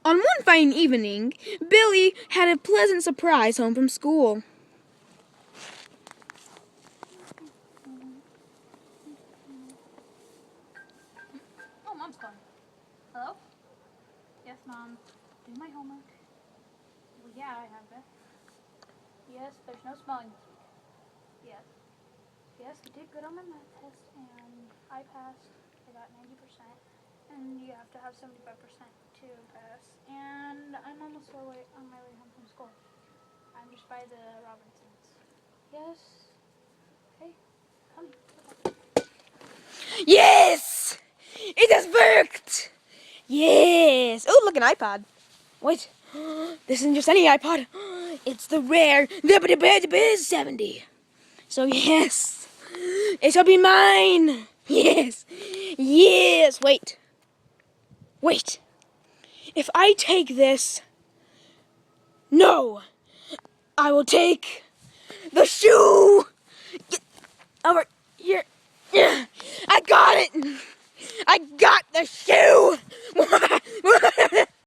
On one fine evening, Billy had a pleasant surprise home from school. Oh, Mom's calling. Hello? Yes, Mom. Do my homework. Well, yeah, I have it. Yes, there's no spelling this week. Yes. Yes, I did good on my math test, and I passed. I got 90%, and you have to have 75% to pass. And I'm almost on my way home from school. I'm just by the Robinsons. Yes. Okay. Come. Yes! It has worked! Yes! Oh, look, an iPod. Wait. This isn't just any iPod. It's the rare 70. So, yes. It shall be mine. Yes. Yes. Wait. Wait. If I take this... No. I will take the shoe. Get over here. I got it. I got the shoe.